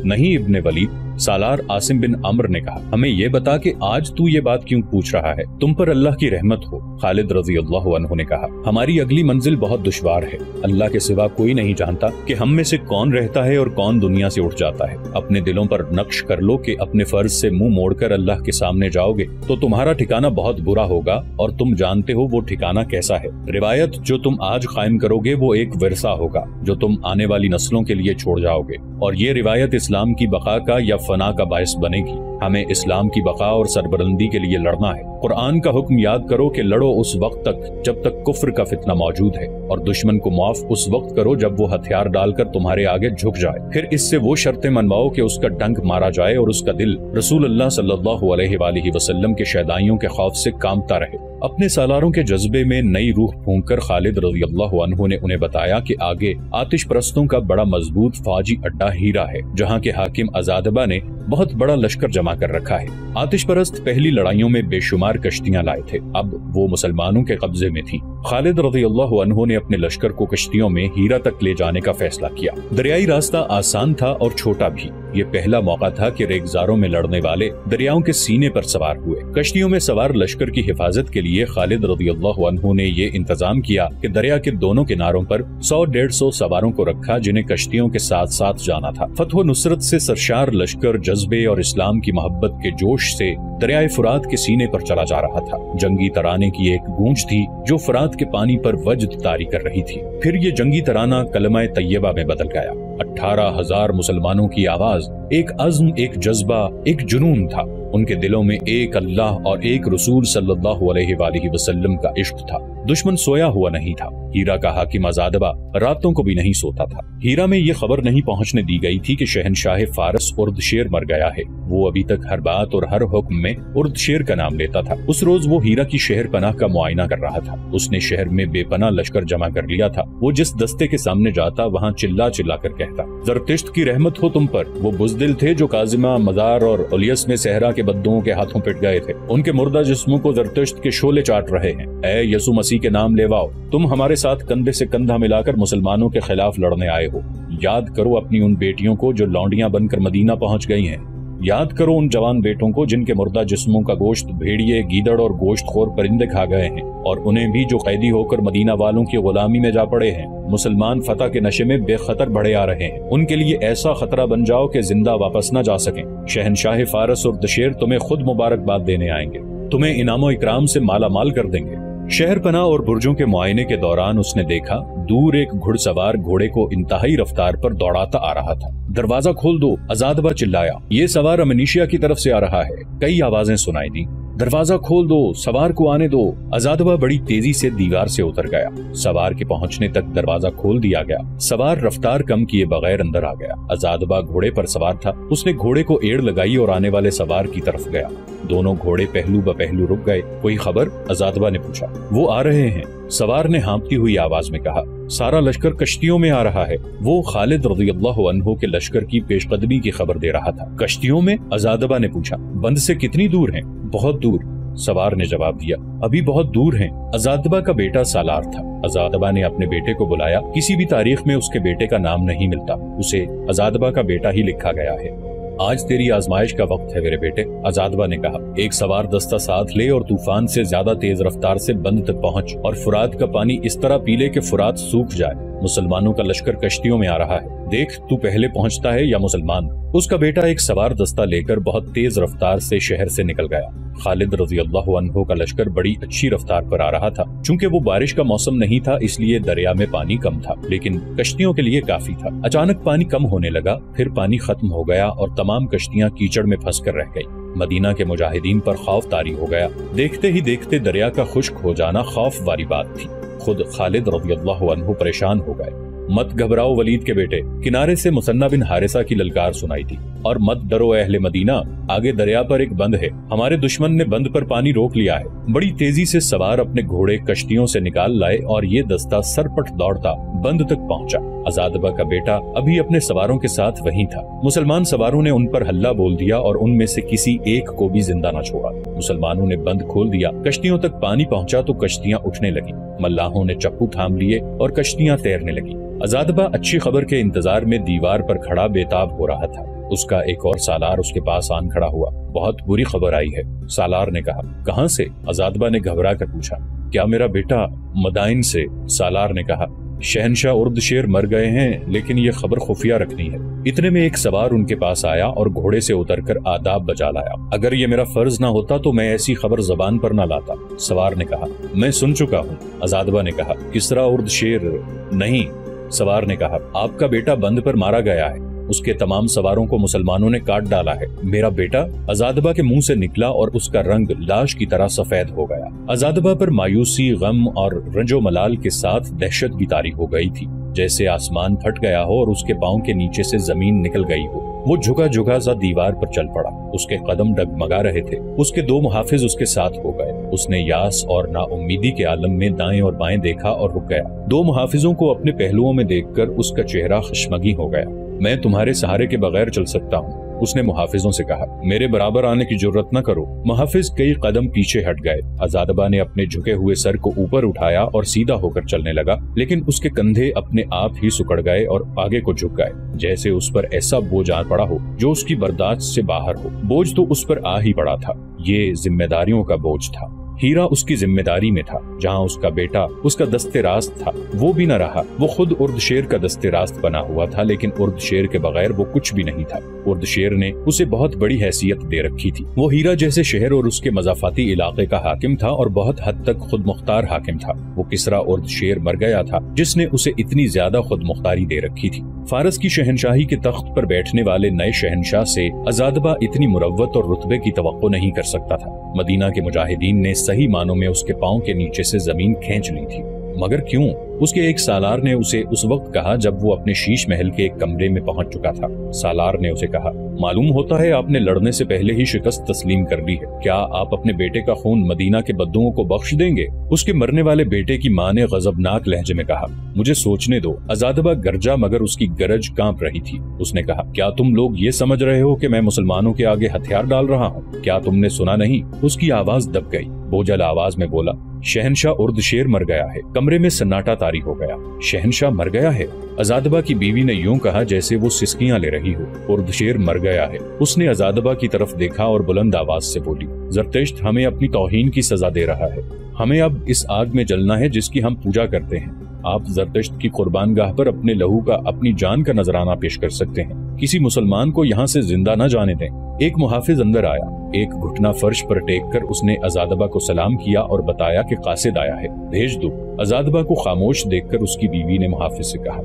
नहीं इब्ने वलीद, सालार आसिम बिन अम्र ने कहा, हमें ये बता कि आज तू ये बात क्यों पूछ रहा है, तुम पर अल्लाह की रहमत हो। खालिद रज़ी अल्लाह अन्हु ने कहा, हमारी अगली मंजिल बहुत दुश्वार है। अल्लाह के सिवा कोई नहीं जानता कि हम में से कौन रहता है और कौन दुनिया से उठ जाता है। अपने दिलों पर नक्श कर लो कि अपने फर्ज से मुंह मोड़कर अल्लाह के सामने जाओगे तो तुम्हारा ठिकाना बहुत बुरा होगा, और तुम जानते हो वो ठिकाना कैसा है। रिवायत जो तुम आज कायम करोगे वो एक विरसा होगा जो तुम आने वाली नस्लों के लिए छोड़ जाओगे, और ये रिवायत इस्लाम की बका का या फना का बायस बनेगी। हमें इस्लाम की बका और सरबलंदी के लिए लड़ना है। कुरान का हुक्म याद करो कि लड़ो उस वक्त तक जब तक कुफ्र का फितना मौजूद है, और दुश्मन को माफ उस वक्त करो जब वो हथियार डालकर तुम्हारे आगे झुक जाए। फिर इससे वो शर्तें मनवाओ कि उसका डंक मारा जाए और उसका दिल रसूल अल्लाह सल्लल्लाहु अलैहि वसल्लम के शैदाइयों के खौफ से कांपता रहे। अपने सालारों के जज्बे में नई रूह फूंककर खालिद रज़ी अल्लाह अन्हु ने उन्हें बताया कि आगे आतिश परस्तों का बड़ा मजबूत फौजी अड्डा हीरा है, जहाँ के हाकिम अज़ादबा ने बहुत बड़ा लश्कर जमा कर रखा है। आतिश परस्त पहली लड़ाइयों में बेशुमार कश्तियां लाए थे, अब वो मुसलमानों के कब्जे में थी। खालिद रज़ी अल्लाह अन्हु ने अपने लश्कर को कश्तियों में हीरा तक ले जाने का फैसला किया। दरियाई रास्ता आसान था और छोटा भी। ये पहला मौका था कि रेगजारों में लड़ने वाले दरियाओं के सीने पर सवार हुए। कश्तियों में सवार लश्कर की हिफाजत के लिए खालिद रज़ी अल्लाह अन्हु ने ये इंतजाम किया कि दरिया के दोनों किनारों पर 100-150 सवारों को रखा, जिन्हें कश्तियों के साथ साथ जाना था। फतह नुसरत से सरशार लश्कर जज्बे और इस्लाम की मोहब्बत के जोश से दरियाए फुरात के सीने पर चला जा रहा था। जंगी तराने की एक गूंज थी जो फुरात के पानी पर वजद तारी कर रही थी। फिर ये जंगी तराना कलमा तैयबा में बदल गया। 18,000 मुसलमानों की आवाज एक अज़्म, एक जज्बा, एक जुनून था। उनके दिलों में एक अल्लाह और एक रसूल सल्लल्लाहु अलैहि वसल्लम का इश्क था। दुश्मन सोया हुआ नहीं था। हीरा का हाकिम अज़ादबा रातों को भी नहीं सोता था। हीरा में ये खबर नहीं पहुंचने दी गई थी कि शहनशाह फारस उर्दशेर मर गया है। वो अभी तक हर बात और हर हुक्म में उर्दशेर का नाम लेता था। उस रोज वो हीरा की शहर पनाह का मुआयना कर रहा था। उसने शहर में बेपनाह लश्कर जमा कर लिया था। वो जिस दस्ते के सामने जाता वहाँ चिल्ला चिल्ला कर कहता, ज़रतुश्त की रहमत हो तुम पर। वो बुज़दिल थे जो काजिमा, मज़ार और उलियस में सहरा के बद्दुओं के हाथों पिट गए थे। उनके मुर्दा जिस्मों को ज़रतुश्त के शोले चाट रहे हैं। ऐ यसु मसीह के नाम लेवाओ, तुम हमारे साथ कंधे से कंधा मिलाकर मुसलमानों के खिलाफ लड़ने आए हो। याद करो अपनी उन बेटियों को जो लौंडियां बनकर मदीना पहुंच गई हैं। याद करो उन जवान बेटों को जिनके मुर्दा जिस्मों का गोश्त भेड़िए, गीदड़ और गोश्तखोर परिंदे खा गए हैं, और उन्हें भी जो कैदी होकर मदीना वालों की गुलामी में जा पड़े हैं। मुसलमान फतह के नशे में बेखतर बढ़े आ रहे हैं। उनके लिए ऐसा खतरा बन जाओ कि जिंदा वापस न जा सकें। शहनशाह फारस और दशेर तुम्हें खुद मुबारकबाद देने आएंगे, तुम्हें इनामो इकराम से माला माल कर देंगे। शहर पनाह और बुर्जों के मुआयने के दौरान उसने देखा दूर एक घुड़सवार घोड़े को इंतहाई रफ्तार पर दौड़ाता आ रहा था। दरवाजा खोल दो, अज़ादबा चिल्लाया। ये सवार अमनीशिया की तरफ से आ रहा है। कई आवाजें सुनाई दी। दरवाजा खोल दो, सवार को आने दो। अज़ादबा बड़ी तेजी से दीवार से उतर गया। सवार के पहुंचने तक दरवाजा खोल दिया गया। सवार रफ्तार कम किए बगैर अंदर आ गया। अज़ादबा घोड़े पर सवार था। उसने घोड़े को एड़ लगाई और आने वाले सवार की तरफ गया। दोनों घोड़े पहलू ब पहलू रुक गए। कोई खबर? अज़ादबा ने पूछा। वो आ रहे हैं, सवार ने हाँपती हुई आवाज में कहा। सारा लश्कर कश्तियों में आ रहा है। वो खालिद रज़ी अल्लाह अन्हु के लश्कर की पेशकदमी की खबर दे रहा था। कश्तियों में? अज़ादबा ने पूछा। बंद से कितनी दूर हैं? बहुत दूर, सवार ने जवाब दिया। अभी बहुत दूर हैं। अज़ादबा का बेटा सालार था। अज़ादबा ने अपने बेटे को बुलाया। किसी भी तारीख में उसके बेटे का नाम नहीं मिलता, उसे अज़ादबा का बेटा ही लिखा गया है। आज तेरी आजमाइश का वक्त है मेरे बेटे, अज़ादबा ने कहा। एक सवार दस्ता साथ ले और तूफान से ज्यादा तेज रफ्तार से बंद तक पहुंच, और फुरात का पानी इस तरह पी ले कि फुरात सूख जाए। मुसलमानों का लश्कर कश्तियों में आ रहा है। देख तू पहले पहुंचता है या मुसलमान। उसका बेटा एक सवार दस्ता लेकर बहुत तेज रफ्तार से शहर से निकल गया। खालिद रज़ी अल्लाह अन्हु का लश्कर बड़ी अच्छी रफ्तार पर आ रहा था। चूंकि वो बारिश का मौसम नहीं था इसलिए दरिया में पानी कम था, लेकिन कश्तियों के लिए काफी था। अचानक पानी कम होने लगा, फिर पानी खत्म हो गया और तमाम कश्तियां कीचड़ में फंस कर रह गई। मदीना के मुजाहिदीन पर खौफ तारी हो गया। देखते ही देखते दरिया का खुश्क हो जाना खौफ वाली बात थी। खुद खालिद रज़ी अल्लाह अन्हु परेशान हो गए। मत घबराओ वलीद के बेटे, किनारे से मुसन्ना बिन हारिसा की ललकार सुनाई थी। और मत डरो अहले मदीना, आगे दरिया पर एक बंद है। हमारे दुश्मन ने बंद पर पानी रोक लिया है। बड़ी तेजी से सवार अपने घोड़े कश्तियों से निकाल लाए और ये दस्ता सरपट दौड़ता बंद तक पहुंचा। अज़ादबा का बेटा अभी अपने सवारों के साथ वहीं था। मुसलमान सवारों ने उन पर हल्ला बोल दिया और उनमें से किसी एक को भी जिंदा न छोड़ा। मुसलमानों ने बंद खोल दिया। कश्तियों तक पानी पहुंचा तो कश्तियां उठने लगी। मल्लाहों ने चप्पू थाम लिए और कश्तियां तैरने लगी। अजादबा अच्छी खबर के इंतजार में दीवार पर खड़ा बेताब हो रहा था। उसका एक और सालार उसके पास आन खड़ा हुआ। बहुत बुरी खबर आई है, सालार ने कहा। कहां से? अजादबा ने घबरा कर पूछा। क्या मेरा बेटा? मदाइन से, सालार ने कहा। शहनशाह उर्दशेर मर गए हैं, लेकिन ये खबर खुफिया रखनी है। इतने में एक सवार उनके पास आया और घोड़े से उतरकर आदाब बजा लाया। अगर ये मेरा फर्ज ना होता तो मैं ऐसी खबर जबान पर ना लाता, सवार ने कहा। मैं सुन चुका हूँ, अजादबा ने कहा। किसरा उर्दशेर? नहीं, सवार ने कहा। आपका बेटा बंद पर मारा गया है, उसके तमाम सवारों को मुसलमानों ने काट डाला है। मेरा बेटा? अजादबा के मुंह से निकला और उसका रंग लाश की तरह सफेद हो गया। अजादबा पर मायूसी, गम और रंजो मलाल के साथ दहशत भी तारी हो गई थी, जैसे आसमान फट गया हो और उसके पांव के नीचे से जमीन निकल गई हो। वो झुका झुका सा दीवार पर चल पड़ा। उसके कदम डगमगा रहे थे। उसके दो मुहाफिज उसके साथ हो गए। उसने यास और नाउम्मीदी के आलम में दाएं और बाएं देखा और रुक गया। दो मुहाफिजों को अपने पहलुओं में देखकर उसका चेहरा खुशमगी हो गया। मैं तुम्हारे सहारे के बगैर चल सकता हूँ, उसने मुहाफिजों से कहा। मेरे बराबर आने की जरूरत न करो। मुहाफिज कई कदम पीछे हट गए। अजादबा ने अपने झुके हुए सर को ऊपर उठाया और सीधा होकर चलने लगा, लेकिन उसके कंधे अपने आप ही सुकड़ गए और आगे को झुक गए, जैसे उस पर ऐसा बोझ आ पड़ा हो जो उसकी बर्दाश्त से बाहर हो। बोझ तो उस पर आ ही पड़ा था। ये जिम्मेदारियों का बोझ था। हीरा उसकी जिम्मेदारी में था। जहाँ उसका बेटा उसका दस्ते रास्त था, वो भी न रहा। वो खुद उर्दशेर का दस्ते रास्त बना हुआ था, लेकिन उर्दशेर के बगैर वो कुछ भी नहीं था। उर्दशेर ने उसे बहुत बड़ी हैसियत दे रखी थी। वो हीरा जैसे शहर और उसके मजाफाती इलाके का हाकिम था और बहुत हद तक खुद मुख्तार हाकिम था। वो किसरा उर्दशेर मर गया था, जिसने उसे इतनी ज्यादा खुद मुख्तारी दे रखी थी। फारस की शहनशाही के तख्त पर बैठने वाले नए शहनशाह से अजादबा इतनी मुरव्वत और रुतबे की तवक्को नहीं कर सकता था। मदीना के मुजाहिदीन ने सही मानों में उसके पांव के नीचे से जमीन खींच ली थी, मगर क्यों? उसके एक सालार ने उसे उस वक्त कहा जब वो अपने शीश महल के एक कमरे में पहुंच चुका था। सालार ने उसे कहा, मालूम होता है आपने लड़ने से पहले ही शिकस्त तस्लीम कर ली है। क्या आप अपने बेटे का खून मदीना के बद्दुओं को बख्श देंगे? उसके मरने वाले बेटे की माँ ने गजबनाक लहजे में कहा। मुझे सोचने दो। अजादबा गरजा, मगर उसकी गरज कांप रही थी। उसने कहा, क्या तुम लोग ये समझ रहे हो कि मैं मुसलमानों के आगे हथियार डाल रहा हूँ? क्या तुमने सुना नहीं? उसकी आवाज दब गई। बोझल आवाज में बोला, शहनशाह उर्दशेर मर गया है। कमरे में सन्नाटा तारी हो गया। शहनशाह मर गया है? अजादबा की बीवी ने यूं कहा जैसे वो सिसकियां ले रही हो। उर्दशेर मर गया है। उसने अजादबा की तरफ देखा और बुलंद आवाज से बोली, ज़रतुश्त हमें अपनी तौहीन की सजा दे रहा है। हमें अब इस आग में जलना है जिसकी हम पूजा करते हैं। आप ज़रतुश्त की कुर्बान गाह पर अपने लहू का, अपनी जान का नजराना पेश कर सकते हैं। किसी मुसलमान को यहाँ से जिंदा न जाने दें। एक मुहाफिज अंदर आया। एक घुटना फर्श पर टेक कर उसने अजादबा को सलाम किया और बताया कि कासिद आया है, भेज दो। अजादबा को खामोश देखकर उसकी बीवी ने मुहाफिज से कहा।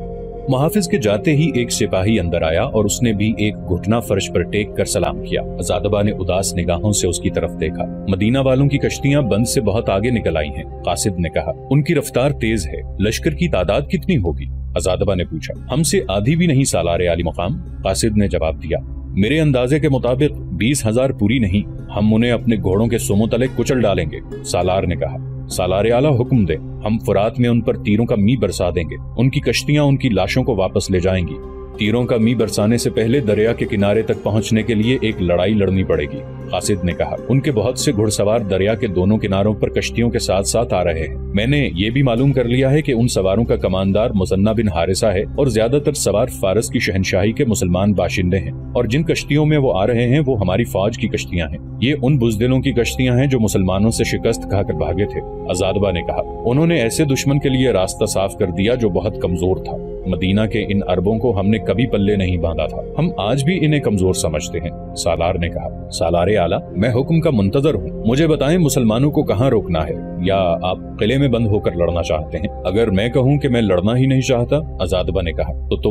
मुहाफिज के जाते ही एक सिपाही अंदर आया और उसने भी एक घुटना फर्श पर टेक कर सलाम किया। अजादबा ने उदास निगाहों से उसकी तरफ देखा। मदीना वालों की कश्तियां बंद से बहुत आगे निकल आई हैं। कासिद ने कहा, उनकी रफ्तार तेज है। लश्कर की तादाद कितनी होगी? अजादबा ने पूछा। हमसे आधी भी नहीं सालारे आली मकाम, कासिद ने जवाब दिया। मेरे अंदाजे के मुताबिक 20,000 पूरी नहीं। हम उन्हें अपने घोड़ों के सोमों तले कुचल डालेंगे, सालार ने कहा। सालारे आला हुक्म दे, हम फुरात में उन पर तीरों का मी बरसा देंगे। उनकी कश्तियां उनकी लाशों को वापस ले जाएंगी। तीरों का मी बरसाने से पहले दरिया के किनारे तक पहुंचने के लिए एक लड़ाई लड़नी पड़ेगी, कासिद ने कहा। उनके बहुत से घुड़सवार दरिया के दोनों किनारों पर कश्तियों के साथ साथ आ रहे हैं। मैंने ये भी मालूम कर लिया है कि उन सवारों का कमांडर मुसन्ना बिन हारिसा है और ज्यादातर सवार फारस की शहनशाही के मुसलमान बाशिंदे हैं, और जिन कश्तियों में वो आ रहे हैं वो हमारी फौज की कश्तियां हैं। ये उन बुजदिलों की कश्तियां हैं जो मुसलमानों से शिकस्त खाकर भागे थे, अजादबा ने कहा। उन्होंने ऐसे दुश्मन के लिए रास्ता साफ कर दिया जो बहुत कमजोर था। मदीना के इन अरबों को हमने कभी पल्ले नहीं बांधा था। हम आज भी इन्हें कमजोर समझते हैं, सालार ने कहा। सालारे आला, मैं हुक्म का मुंतजर हूँ। मुझे बताएं मुसलमानों को कहाँ रोकना है, या आप किले में बंद होकर लड़ना चाहते हैं? अगर मैं कहूँ कि मैं लड़ना ही नहीं चाहता, अजादबा ने कहा, तो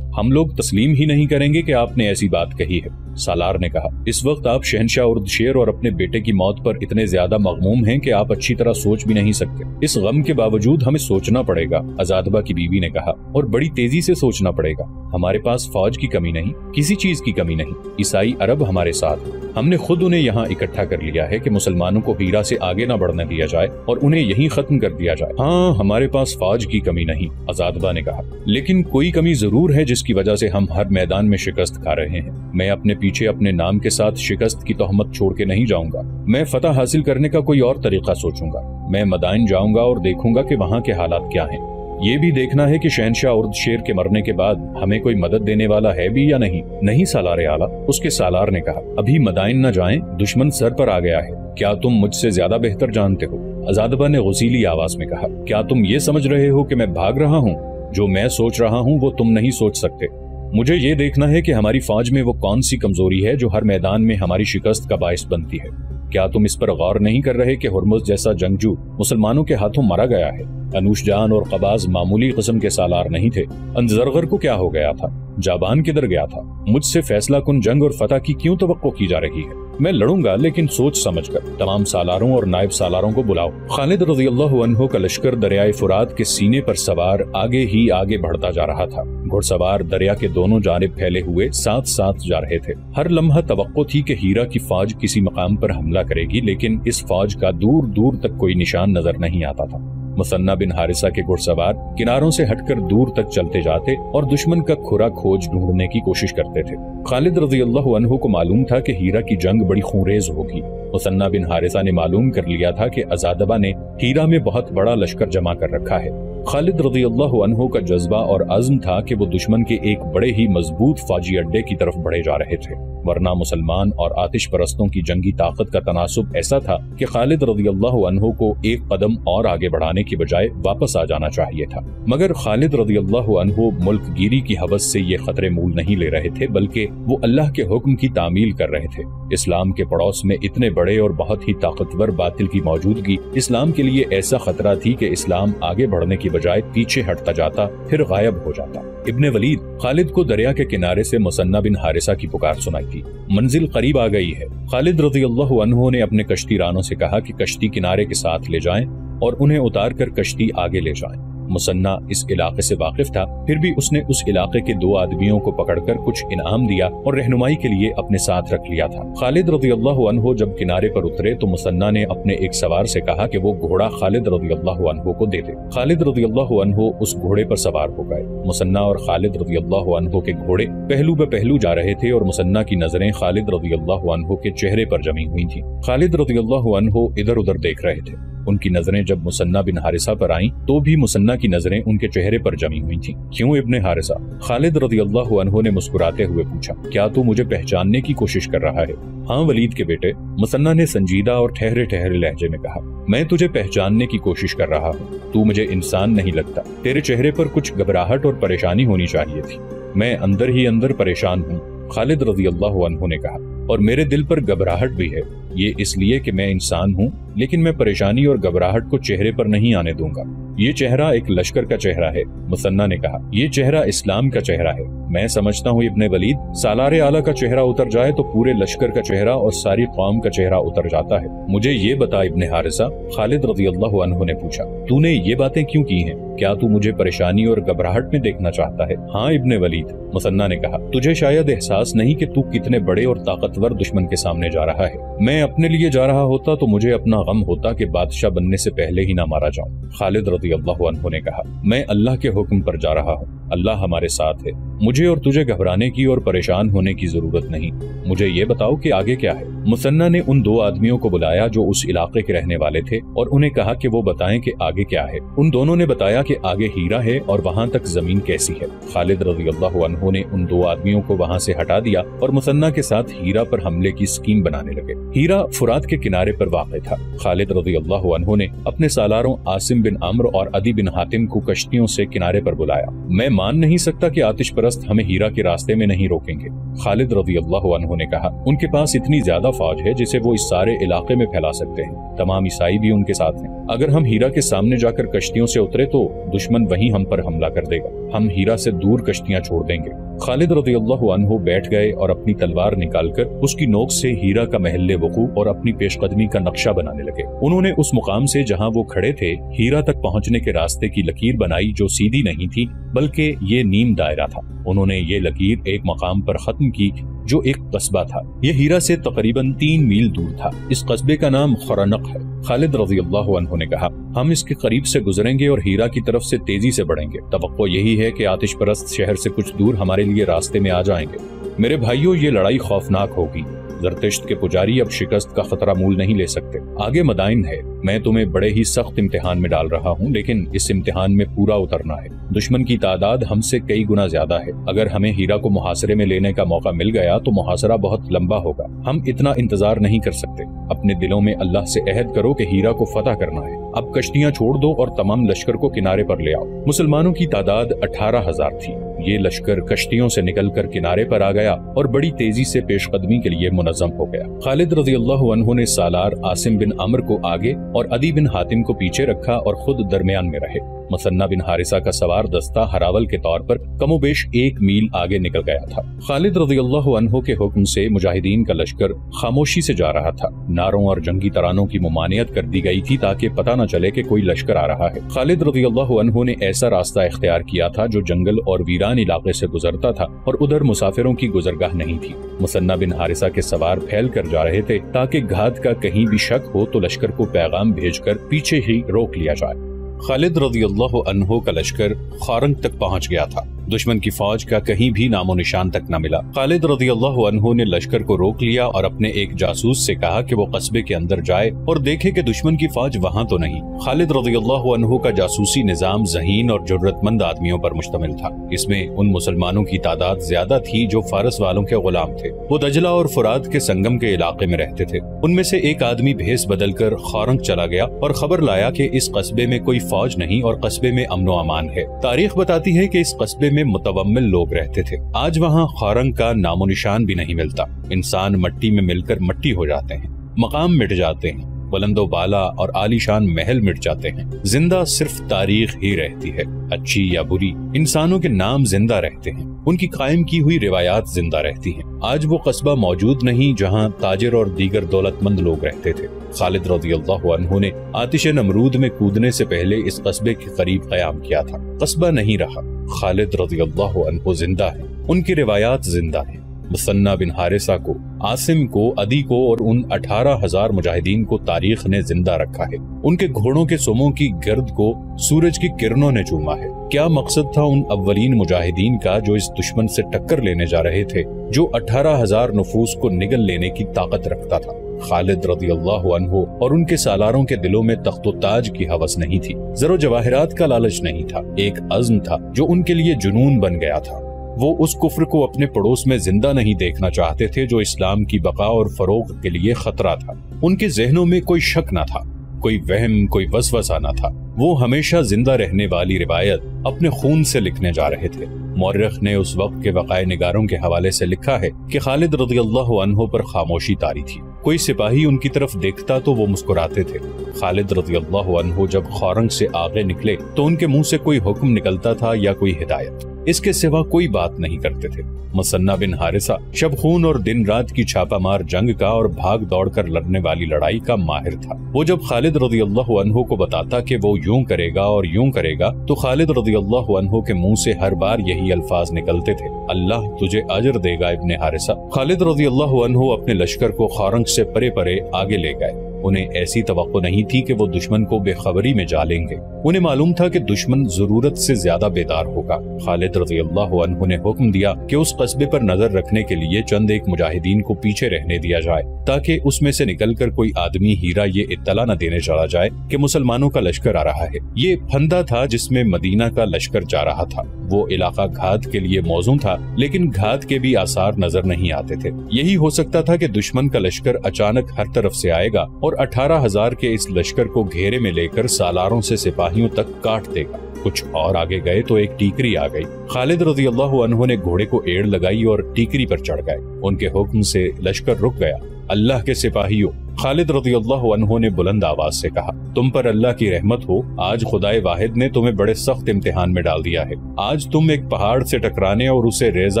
हम लोग तस्लीम ही नहीं करेंगे कि आपने ऐसी बात कही है, सालार ने कहा। इस वक्त आप शहनशाह उर्दशेर और अपने बेटे की मौत पर इतने ज्यादा मगमूम हैं कि आप अच्छी तरह सोच भी नहीं सकते। इस गम के बावजूद हमें सोचना पड़ेगा, अजादबा की बीवी ने कहा, और बड़ी तेजी से सोचना पड़ेगा। हमारे पास फौज की कमी नहीं, किसी चीज की कमी नहीं। ईसाई अरब हमारे साथ। हमने खुद उन्हें यहाँ इकट्ठा कर लिया है कि मुसलमानों को हीरा से आगे न बढ़ने दिया जाए और उन्हें यहीं खत्म कर दिया जाए। हाँ, हमारे पास फौज की कमी नहीं, अजादबा ने कहा, लेकिन कोई कमी जरूर है जिसकी वजह से हम हर मैदान में शिकस्त खा रहे हैं। मैं अपने पीछे अपने नाम के साथ शिकस्त की तोहमत छोड़ के नहीं जाऊंगा। मैं फतह हासिल करने का कोई और तरीका सोचूंगा। मैं मदाइन जाऊंगा और देखूंगा कि वहाँ के हालात क्या हैं। یہ بھی دیکھنا ہے کہ شہنشاہ ارد شیر کے مرنے کے بعد ہمیں کوئی مدد دینے والا ہے بھی یا نہیں سالار اعلیٰ، اس کے سالار نے کہا، ابھی مدائن نہ جائیں، دشمن سر پر آ گیا ہے، کیا تم مجھ سے زیادہ بہتر جانتے ہو؟ عزادبہ نے غسیلی آواز میں کہا، کیا تم یہ سمجھ رہے ہو کہ میں بھاگ رہا ہوں؟ جو میں سوچ رہا ہوں وہ تم نہیں سوچ سکتے۔ مجھے یہ دیکھنا ہے کہ ہماری فوج میں وہ کون سی کمزوری ہے جو ہر میدان میں ہماری شکست کا باعث بنتی ہے۔ کیا تم اس پر غور نہیں کر رہے کہ ہرمز جیسا جنگجو مسلمانوں کے ہاتھوں مارا گیا ہے؟ انوش جان اور قباز معمولی قسم کے سالار نہیں تھے۔ انزرغر کو کیا ہو گیا تھا؟ جابان کدھر گیا تھا؟ مجھ سے فیصلہ کن جنگ اور فتح کی کیوں توقع کی جا رہی ہے؟ میں لڑوں گا لیکن سوچ سمجھ کر۔ تمام سالاروں اور نائب سالاروں کو بلاؤ۔ خالد رضی اللہ عنہ کا لشکر دریائے فرات کے سینے پر سوار آگے ہی آگے بڑھتا جا رہا تھا۔ گھڑ سوار دریا کے دونوں جانب پھیلے ہوئے ساتھ ساتھ جا رہے تھے۔ ہر لمحہ توقع تھی کہ ہیرا کی فوج کسی مقام پر حملہ کرے گی، لیکن اس فوج کا دور دور تک کوئی نشان نظر نہیں آتا تھا۔ مثنہ بن حارثہ کے گھڑ سوار کناروں سے ہٹ کر دور تک چلتے جاتے اور دشمن کا کھرا کھوج ڈھونڈنے کی کوشش کرتے تھے۔ خالد رضی اللہ عنہ کو معلوم تھا کہ ہیرا کی جنگ بڑی خونریز ہوگی۔ مثنہ بن حارثہ نے معلوم کر لیا تھا کہ عزادبہ نے ہیرا میں بہت بڑا لشکر جمع کر رکھا ہے۔ خالد رضی اللہ عنہ کا جذبہ اور عزم تھا کہ وہ دشمن کے ایک بڑے ہی مضبوط فوجی اڈے کی طرف بڑھے جا رہے تھے، ورنہ مسلمان اور آتش پرستوں کی جنگی طاقت کا تناسب ایسا تھا کہ خالد رضی اللہ عنہ کو ایک قدم اور آگے بڑھانے کی بجائے واپس آ جانا چاہیے تھا۔ مگر خالد رضی اللہ عنہ ملک گیری کی ہوس سے یہ خطرے مول نہیں لے رہے تھے، بلکہ وہ اللہ کے حکم کی تعمیل کر رہے تھے۔ اسلام کے پڑوس میں اتنے بڑے اور بہت ہی طاقتور باطل کی موجودگی اسلام کے لیے ایسا خطرہ تھی کہ اسلام آگے بڑھنے کی بجائے پیچھے ہٹتا جاتا، پھر غائب ہو جاتا۔ ابن ولید خالد کو دریا کے کنارے سے مثنہ بن حارثہ کی پکار سنائی تھی۔ منزل قریب آ گئی ہے۔ خالد رضی اللہ عنہ نے اپنے کشتی رانوں سے کہا کہ کشتی کنارے کے ساتھ لے جائیں اور انہیں اتار کر کشتی آگے لے جائیں۔ مثنہ اس علاقے سے واقف تھا، پھر بھی اس نے اس علاقے کے 2 آدمیوں کو پکڑ کر کچھ انعام دیا اور رہنمائی کے لیے اپنے ساتھ رکھ لیا تھا۔ خالد رضی اللہ عنہ جب کنارے پر اترے تو مثنہ نے اپنے ایک سوار سے کہا کہ وہ گھوڑا خالد رضی اللہ عنہ کو دے دے۔ خالد رضی اللہ عنہ اس گھوڑے پر سوار ہو گئے۔ مثنہ اور خالد رضی اللہ عنہ کے گھوڑے پہلو بہ پہلو جا رہے تھے اور مثنہ کی نظریں خالد رضی اللہ عنہ کے چہرے پر جمی ہوئی تھیں۔ خالد رضی اللہ عنہ ادھر ادھر دیکھ رہے تھے۔ ان کی نظریں جب مثنہ بن حارثہ پر آئیں تو بھی مثنہ کی نظریں ان کے چہرے پر جمی ہوئی تھیں۔ کیوں ابن حارثہ؟ خالد رضی اللہ عنہ نے مسکراتے ہوئے پوچھا، کیا تو مجھے پہچاننے کی کوشش کر رہا ہے؟ ہاں ولید کے بیٹے، مثنہ نے سنجیدہ اور ٹھہرے ٹھہرے لہجے میں کہا، میں تجھے پہچاننے کی کوشش کر رہا ہوں۔ تو مجھے انسان نہیں لگتا، تیرے چہرے پر کچھ گھبراہٹ اور پریشانی ہونی چاہیے تھی۔ میں اندر ہی اندر پریشان ہوں، خالد رضی اللہ عنہ نے کہا، اور میرے دل پر گھبراہٹ بھی ہے۔ یہ اس لیے کہ میں انسان ہوں، لیکن میں پریشانی اور گھبراہٹ کو چہرے پر نہیں آنے دوں گا۔ یہ چہرہ ایک لشکر کا چہرہ ہے، مثنہ نے کہا، یہ چہرہ اسلام کا چہرہ ہے۔ میں سمجھتا ہوں ابن ولید، سالار اعلیٰ کا چہرہ اتر جائے تو پورے لشکر کا چہرہ اور ساری قوم کا چہرہ اتر جاتا ہے۔ مجھے یہ بتا ابن حارثہ، خالد رضی اللہ عنہ نے پوچھا، تو نے یہ باتیں کیوں کی ہیں؟ کیا تو مجھے پریشانی اور گھبراہٹ میں دیکھنا چاہتا ہے؟ ہاں ابن ولید، مثنہ نے کہا، تجھے شاید احساس نہیں کہ تو کتنے بڑے اور طاقتور دشمن کے سامنے جا رہا ہے۔ میں اپنے لیے جا رہا ہوتا تو مجھے اپنا غم ہوتا کہ بادشاہ بننے سے پہلے ہی نہ مارا جاؤں۔ خالد رضی اللہ عنہ نے کہا، میں اللہ کے حکم پر جا رہا ہوں، اللہ ہمارے ساتھ ہے، مجھے اور تجھے گھبرانے کی اور پریشان ہونے کی ضرورت نہیں۔ مجھے یہ بتاؤ کہ آگے کیا ہے؟ مثنہ نے ان 2 آدمیوں کو بلایا جو اس علاقے کے رہنے والے تھے اور انہیں کہا کہ وہ بتائیں کہ آگے کیا ہے۔ ان دونوں نے بتایا کہ آگے ہیرا ہے اور وہاں تک زمین کیسی ہے۔ خالد رضی اللہ عنہ نے ان 2 آدمیوں کو وہاں سے ہٹا دیا اور مثنہ کے ساتھ ہیرا پر حملے کی اسکیم بنانے لگے۔ ہیرا فرات کے کنارے پر واقع تھا۔ خالد رضی اللہ عنہ نے اپنے سالاروں عاصم بن عمر اور عدی بن حاتم کو کشتیوں سے کنارے پر بلایا۔ میں مان نہیں سکتا کہ آتش پرست ہمیں ہیرا کے راستے میں نہیں روکیں گے، خالد رضی اللہ عنہ نے کہا۔ ان کے پاس اتنی زیادہ فوج ہے جسے وہ اس سارے علاقے میں پھیلا سکتے ہیں، تمام عیسائی بھی ان کے ساتھ ہیں۔ اگر ہم ہیرا کے سامنے جا کر کشتیوں سے اترے تو دشمن وہیں ہم پر حملہ کر دے گا، ہم ہیرا سے دور کشتیاں چھوڑ دیں گے۔ خالد رضی اللہ عنہ بیٹھ گئے اور اپنی تلوار نکال کر اس کی نوک سے ہیرا کا محل وقوع اور اپنی پیش قدمی کا نقشہ بنانے لگے۔ انہوں نے اس مقام سے جہاں وہ کھڑے تھے ہیرا تک پہنچنے کے راستے کی لکیر بنائی جو سیدھی نہیں تھی بلکہ یہ نیم دائرہ تھا۔ انہوں نے یہ لکیر ایک مقام پر ختم کی جو ایک قصبہ تھا۔ یہ ہیرا سے تقریباً 3 میل دور تھا۔ اس قصبے کا نام خرنق ہے۔ خالد رضی اللہ عنہ نے کہا، ہم اس کے قریب سے گزریں گے اور ہیرا کی طرف سے تیزی سے بڑھیں گے۔ توقع یہی ہے کہ آتش پرست شہر سے کچھ دور ہمارے لیے راستے میں آ جائیں گے۔ میرے بھائیوں، یہ لڑائی خوفناک ہوگی۔ زرتشت کے پجاری اب شکست کا خطرہ مول نہیں لے سکتے۔ آگے مدائن ہے، میں تمہیں بڑے ہی سخت امتحان میں ڈال رہا ہوں، لیکن اس امتحان میں پورا اترنا ہے۔ دشمن کی تعداد ہم سے کئی گنا زیادہ ہے۔ اگر ہمیں ہیرا کو محاصرے میں لینے کا موقع مل گیا تو محاصرہ بہت لمبا ہوگا، ہم اتنا انتظار نہیں کر سکتے۔ اپنے دلوں میں اللہ سے عہد کرو کہ ہیرا کو فتح کرنا ہے۔ اب کشتیاں چھوڑ دو اور تمام لشکر کو کنارے پر لے آؤ۔ مسلمانوں کی تعداد 18,000 تھی۔ یہ لشکر کشتیوں سے نکل کر کنارے پر آ گیا اور بڑی تیزی سے پیش قدمی کے لیے منظم ہو گیا۔ خالد رضی اللہ عنہ نے سالار عاصم بن عمرو کو آگے اور عدی بن حاتم کو پیچھے رکھا اور خود درمیان میں رہے۔ مثنہ بن حارثہ کا سوار دستہ ہراول کے طور پر کم و بیش 1 میل آگے نکل گیا تھا۔ خالد رضی اللہ عنہ کے حکم سے مجاہدین کا لشکر خاموشی سے جا رہا تھا۔ نعروں اور جنگی ترانوں کی ممانعت کر دی گئی تھی تاکہ پتہ نہ چلے کہ کوئی لشکر آ رہا ہے۔ خالد رضی اللہ عنہ نے ایسا راستہ اختیار کیا تھا جو جنگل اور ویران علاقے سے گزرتا تھا اور ادھر مسافروں کی گزرگاہ نہیں تھی۔ مثنہ بن حارثہ کے سوار پھیل کر جا رہے تھے تاکہ گھات کا کہیں بھی شک ہو تو لشکر کو پیغام بھیج کر پیچھے ہی روک لیا جائے۔ خالد رضی اللہ عنہ کا لشکر خارنگ تک پہنچ گیا تھا۔ دشمن کی فوج کا کہیں بھی نام و نشان تک نہ ملا۔ خالد رضی اللہ عنہ نے لشکر کو روک لیا اور اپنے ایک جاسوس سے کہا کہ وہ قصبے کے اندر جائے اور دیکھے کہ دشمن کی فوج وہاں تو نہیں۔ خالد رضی اللہ عنہ کا جاسوسی نظام ذہین اور جرأت مند آدمیوں پر مشتمل تھا۔ اس میں ان مسلمانوں کی تعداد زیادہ تھی جو فارس والوں کے غلام تھے۔ وہ دجلہ اور فرات کے سنگم کے علاقے میں رہتے تھے۔ ان میں سے ایک آدمی بھیس بدل کر خارنگ چلا گیا اور خبر لایا کہ اس قصبے میں کوئی فوج نہیں اور قصبے میں امن و امان ہے۔ تاریخ بتاتی ہے کہ اس قصبے میں متومل لوگ رہتے تھے۔ آج وہاں خارنگ کا نام و نشان بھی نہیں ملتا۔ انسان مٹی میں مل کر مٹی ہو جاتے ہیں، مقام مٹ جاتے ہیں، بلند و بالا اور عالی شان محل مٹ جاتے ہیں۔ زندہ صرف تاریخ ہی رہتی ہے، اچھی یا بری۔ انسانوں کے نام زندہ رہتے ہیں، ان کی قائم کی ہوئی روایات زندہ رہتی ہیں۔ آج وہ قصبہ موجود نہیں جہاں تاجر اور دیگر دولت مند لوگ رہتے تھے۔ خالد رضی اللہ عنہ نے آتش نمرود میں کودنے سے پہلے اس قصبے کے قریب قیام کیا تھا۔ قصبہ نہیں رہا، خالد رضی اللہ عنہ زندہ ہیں، ان کی روایات زندہ ہیں۔ مثنہ بن حارثہ کو، عاصم کو، عدی کو اور ان 18,000 مجاہدین کو تاریخ نے زندہ رکھا ہے۔ ان کے گھوڑوں کے سموں کی گرد کو سورج کی کرنوں نے چوما ہے۔ کیا مقصد تھا ان اولین مجاہدین کا جو اس دشمن سے ٹکر لینے جا رہے تھے جو 18,000 نفوس کو نگل لینے کی طاقت رکھتا تھا؟ خالد رضی اللہ عنہ اور ان کے سالاروں کے دلوں میں تخت و تاج کی ہوس نہیں تھی، زر و جواہرات کا لالچ نہیں تھا، ایک عزم تھا جو ان کے لیے جنون بن گیا تھا۔ وہ اس کفر کو اپنے پڑوس میں زندہ نہیں دیکھنا چاہتے تھے جو اسلام کی بقا اور فروغ کے لیے خطرہ تھا۔ ان کے ذہنوں میں کوئی شک نہ تھا، کوئی وہم، کوئی وسوسہ نہ تھا۔ وہ ہمیشہ زندہ رہنے والی روایت اپنے خون سے لکھنے جا رہے تھے۔ مورخ نے اس وقت کے وقائع نگاروں کے حوالے سے لکھا ہے کہ خالد رضی اللہ عنہ پر خاموشی طاری تھی۔ کوئی سپاہی ان کی طرف دیکھتا تو وہ مسکراتے تھے۔ خالد رضی اللہ عنہ جب خارنگ سے آگے نکلے تو ان کے منہ سے کوئی حکم نکلتا تھا یا کوئی ہدایت، اس کے سوا کوئی بات نہیں کرتے تھے۔ مثنہ بن حارثہ شب خون اور دن رات کی چھاپا مار جنگ کا اور بھاگ دوڑ کر لڑنے والی لڑائی کا ماہر تھا۔ وہ جب خالد رضی اللہ عنہ کو بتاتا کہ وہ یوں کرے گا اور یوں کرے گا تو خالد رضی اللہ عنہ کے منہ سے ہر بار یہی الفاظ نکلتے تھے، اللہ تجھے اجر دے گا ابن حارثہ۔ خالد رضی اللہ عنہ اپنے لشکر کو خارنگ سے پرے پرے آگے لے گئے۔ انہیں ایسی توقع نہیں تھی کہ وہ دشمن کو بے خبری میں جا لیں گے۔ انہیں معلوم تھا کہ دشمن ضرورت سے زیادہ بیدار ہوگا۔ خالد رضی اللہ عنہ نے حکم دیا کہ اس قصبے پر نظر رکھنے کے لیے چند ایک مجاہدین کو پیچھے رہنے دیا جائے تاکہ اس میں سے نکل کر کوئی آدمی ہیرا یہ اطلاع نہ دینے چلا جائے کہ مسلمانوں کا لشکر آ رہا ہے۔ یہ پھندا تھا جس میں مدینہ کا لشکر جا رہا تھا۔ وہ علاقہ گھات کے لیے موزوں تھا لیکن گھات کے بھی آثار نظر نہیں آتے تھے۔ یہی ہو سکتا تھا کہ دشمن کا لشکر اچانک ہر طرف سے آئے گا اور 18,000 کے اس لشکر کو گھیرے میں لے کر سالاروں سے سپاہیوں تک کاٹ دے گا۔ کچھ اور آگے گئے تو ایک ٹیکری آ گئی۔ خالد رضی اللہ عنہ نے گھوڑے کو ایڑ لگائی اور ٹیکری پر چڑھ گئے۔ ان کے حکم سے لشکر رک گیا۔ اللہ کے سپاہیوں، خالد رضی اللہ عنہ نے بلند آواز سے کہا، تم پر اللہ کی رحمت ہو، آج خدائے واحد نے تمہیں بڑے سخت امتحان میں ڈال دیا ہے۔ آج تم ایک پہاڑ سے ٹکرانے اور اسے ریزہ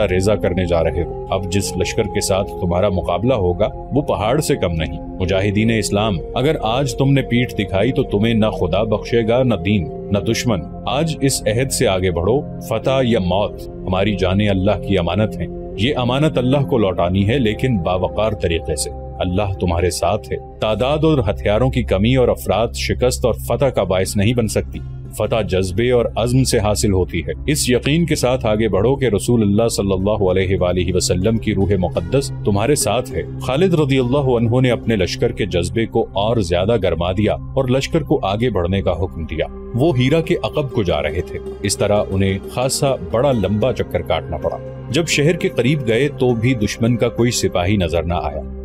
ریزہ کرنے جا رہے ہو۔ اب جس لشکر کے ساتھ تمہارا مقابلہ ہوگا وہ پہاڑ سے کم نہیں۔ مجاہدین اسلام، اگر آج تم نے پیٹھ دکھائی تو تمہیں نہ خدا بخشے گا، نہ دین، نہ دشمن۔ آج اس عہد سے آگے بڑھو، فتح یا موت، ہماری جانیں اللہ کی امانت ہیں۔ یہ امانت اللہ کو لوٹانی ہے لیکن باوقار طریقے سے۔ اللہ تمہارے ساتھ ہے۔ تعداد اور ہتھیاروں کی کمی اور افراد شکست اور فتح کا باعث نہیں بن سکتی۔ فتح جذبے اور عزم سے حاصل ہوتی ہے۔ اس یقین کے ساتھ آگے بڑھو کہ رسول اللہ صلی اللہ علیہ وآلہ وسلم کی روح مقدس تمہارے ساتھ ہے۔ خالد رضی اللہ عنہ نے اپنے لشکر کے جذبے کو اور زیادہ گرما دیا اور لشکر کو آگے بڑھنے کا حکم دیا۔ وہ ہیرا کے عقب کو جا رہے تھے، اس طرح انہیں خاصا بڑا لمبا چکر کاٹنا پڑا۔ جب شہر کے قریب گئے تو بھی دشمن کا کوئی سپاہی نظر نہ آیا۔